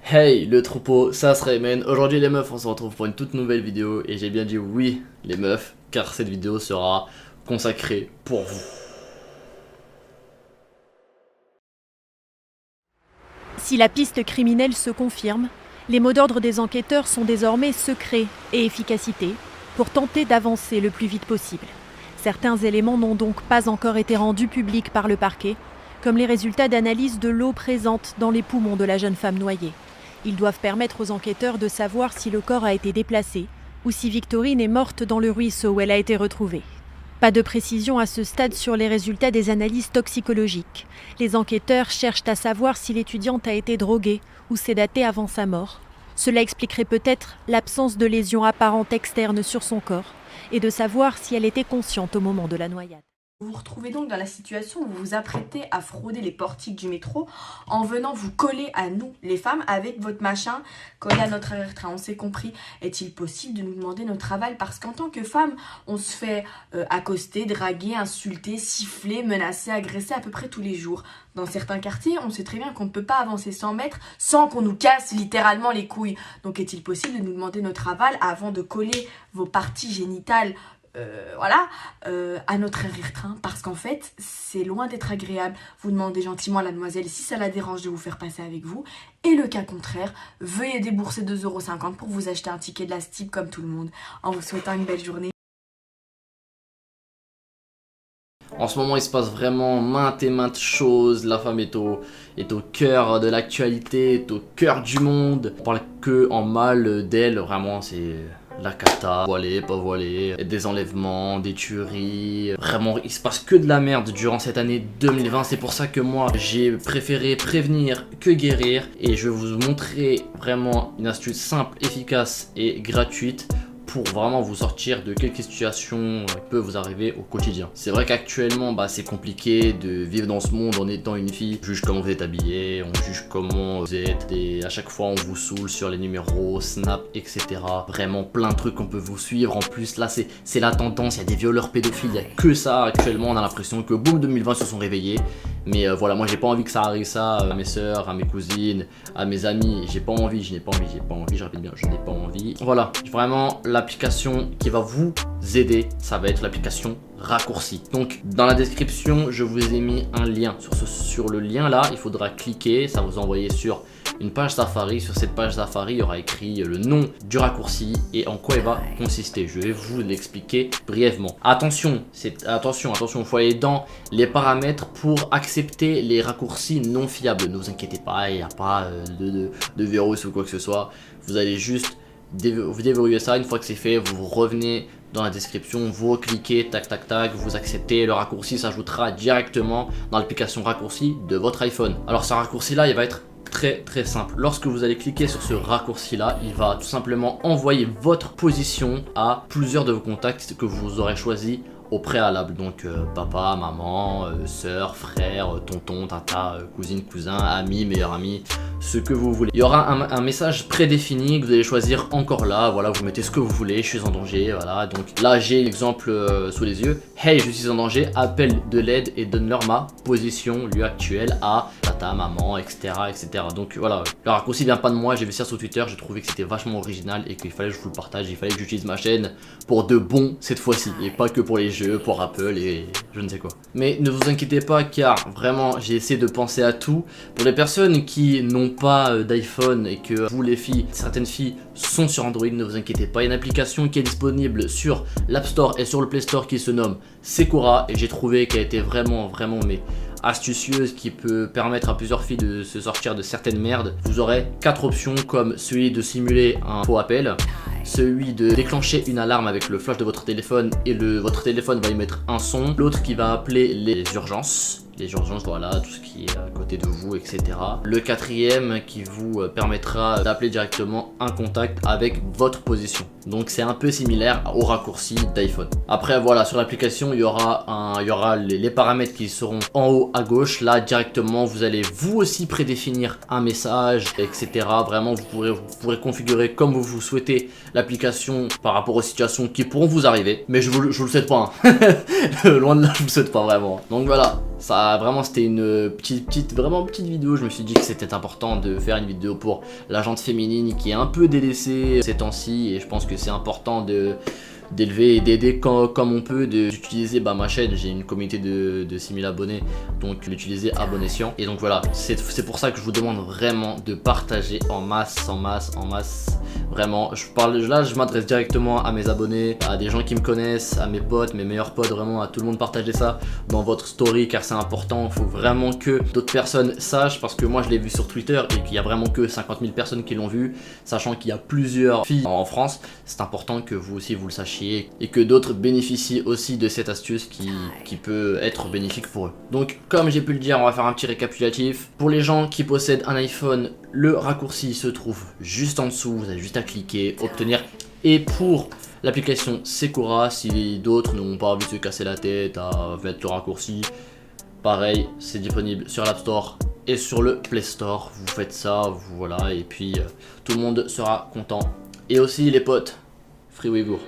Hey le troupeau, ça se ramène. Aujourd'hui les meufs, on se retrouve pour une toute nouvelle vidéo. Et j'ai bien dit oui les meufs, car cette vidéo sera consacrée pour vous. Si la piste criminelle se confirme, les mots d'ordre des enquêteurs sont désormais secret et efficacité pour tenter d'avancer le plus vite possible. Certains éléments n'ont donc pas encore été rendus publics par le parquet, comme les résultats d'analyse de l'eau présente dans les poumons de la jeune femme noyée. Ils doivent permettre aux enquêteurs de savoir si le corps a été déplacé ou si Victorine est morte dans le ruisseau où elle a été retrouvée. Pas de précision à ce stade sur les résultats des analyses toxicologiques. Les enquêteurs cherchent à savoir si l'étudiante a été droguée ou sédatée avant sa mort. Cela expliquerait peut-être l'absence de lésions apparentes externes sur son corps et de savoir si elle était consciente au moment de la noyade. Vous vous retrouvez donc dans la situation où vous vous apprêtez à frauder les portiques du métro en venant vous coller à nous, les femmes, avec votre machin collé à notre train. On s'est compris. Est-il possible de nous demander notre aval? Parce qu'en tant que femme, on se fait accoster, draguer, insulter, siffler, menacer, agresser à peu près tous les jours. Dans certains quartiers, on sait très bien qu'on ne peut pas avancer 100 mètres sans qu'on nous casse littéralement les couilles. Donc est-il possible de nous demander notre aval avant de coller vos parties génitales à notre train, parce qu'en fait c'est loin d'être agréable. Vous demandez gentiment à la demoiselle si ça la dérange de vous faire passer avec vous, et le cas contraire, veuillez débourser 2,50 € pour vous acheter un ticket de la Stip comme tout le monde, en vous souhaitant une belle journée. En ce moment il se passe vraiment maintes et maintes choses. La femme est au cœur de l'actualité, est au cœur du monde. On parle que en mal d'elle, vraiment c'est la cata, voilée, pas voilée, des enlèvements, des tueries. Vraiment il se passe que de la merde durant cette année 2020. C'est pour ça que moi j'ai préféré prévenir que guérir. Et je vais vous montrer vraiment une astuce simple, efficace et gratuite pour vraiment vous sortir de quelques situations qui peuvent vous arriver au quotidien. C'est vrai qu'actuellement c'est compliqué de vivre dans ce monde en étant une fille. On juge comment vous êtes habillé, on juge comment vous êtes, et à chaque fois on vous saoule sur les numéros, Snap, etc. Vraiment plein de trucs qu'on peut vous suivre. En plus là c'est la tendance, il y a des violeurs pédophiles, il n'y a que ça actuellement. On a l'impression que boum 2020 se sont réveillés. Mais voilà, moi j'ai pas envie que ça arrive ça à mes soeurs, à mes cousines, à mes amis. J'ai pas envie, je répète bien, je n'ai pas envie. Voilà, vraiment l'application qui va vous aider, ça va être l'application Raccourci. Donc dans la description, je vous ai mis un lien. Sur le lien là, il faudra cliquer, ça va vous envoyer sur une page Safari. Sur cette page Safari, il y aura écrit le nom du raccourci et en quoi il va consister. Je vais vous l'expliquer brièvement. Attention, il faut aller dans les paramètres pour accepter les raccourcis non fiables. Ne vous inquiétez pas, il n'y a pas de virus ou quoi que ce soit. Vous allez juste vous déverrouillez ça. Une fois que c'est fait, vous revenez dans la description, vous cliquez, tac tac tac, vous acceptez. Le raccourci s'ajoutera directement dans l'application raccourci de votre iPhone. Alors ce raccourci là, il va être très simple. Lorsque vous allez cliquer sur ce raccourci là, il va tout simplement envoyer votre position à plusieurs de vos contacts que vous aurez choisi au préalable. Donc papa, maman, soeur, frère, tonton, tata, cousine, cousin, ami, meilleur ami, ce que vous voulez. Il y aura un message prédéfini que vous allez choisir encore là. Voilà, vous mettez ce que vous voulez. Je suis en danger, voilà. Donc là j'ai l'exemple sous les yeux. Hey, je suis en danger, appelle de l'aide et donne-leur ma position, lieu actuel à tata, maman, etc. Donc voilà, le raccourci vient pas de moi, j'ai vu ça sur Twitter, j'ai trouvé que c'était vachement original et qu'il fallait que je vous le partage, il fallait que j'utilise ma chaîne pour de bon cette fois-ci et pas que pour les jeux, pour Apple et je ne sais quoi. Mais ne vous inquiétez pas, car vraiment j'ai essayé de penser à tout. Pour les personnes qui n'ont pas d'iPhone et que vous les filles, certaines filles sont sur Android, ne vous inquiétez pas, il y a une application qui est disponible sur l'App Store et sur le Play Store qui se nomme Sekura, et j'ai trouvé qu'elle était vraiment mais astucieuse, qui peut permettre à plusieurs filles de se sortir de certaines merdes. Vous aurez 4 options, comme celui de simuler un faux appel, celui de déclencher une alarme avec le flash de votre téléphone et votre téléphone va émettre un son, l'autre qui va appeler les urgences, voilà, tout ce qui est à côté de vous, etc. Le quatrième qui vous permettra d'appeler directement un contact avec votre position. Donc c'est un peu similaire au raccourci d'iPhone. Après voilà, sur l'application il y aura les paramètres qui seront en haut à gauche. Là directement vous allez vous aussi prédéfinir un message, etc. Vraiment vous pourrez configurer comme vous souhaitez l'application par rapport aux situations qui pourront vous arriver. Mais je vous le souhaite pas, hein. Loin de là, je vous le souhaite pas vraiment. Donc voilà, ça voilà, vraiment c'était une vraiment petite vidéo. Je me suis dit que c'était important de faire une vidéo pour la gente féminine qui est un peu délaissée ces temps-ci, et je pense que c'est important d'élever et d'aider comme on peut, d'utiliser ma chaîne. J'ai une communauté de 6000 abonnés, donc l'utiliser à bon escient. Et donc voilà, c'est pour ça que je vous demande vraiment de partager en masse. Vraiment, là je m'adresse directement à mes abonnés, à des gens qui me connaissent, à mes potes, mes meilleurs potes, vraiment à tout le monde. Partagez ça dans votre story car c'est important. Il faut vraiment que d'autres personnes sachent, parce que moi je l'ai vu sur Twitter et qu'il y a vraiment que 50 000 personnes qui l'ont vu, sachant qu'il y a plusieurs filles en France. C'est important que vous aussi vous le sachiez et que d'autres bénéficient aussi de cette astuce qui peut être bénéfique pour eux. Donc comme j'ai pu le dire, on va faire un petit récapitulatif. Pour les gens qui possèdent un iPhone, le raccourci se trouve juste en dessous, vous avez juste à cliquer, obtenir. Et pour l'application Sekura, si d'autres n'ont pas envie de se casser la tête à mettre le raccourci, pareil, c'est disponible sur l'App Store et sur le Play Store. Vous faites ça, voilà, et puis tout le monde sera content. Et aussi les potes, Free Ouïghour.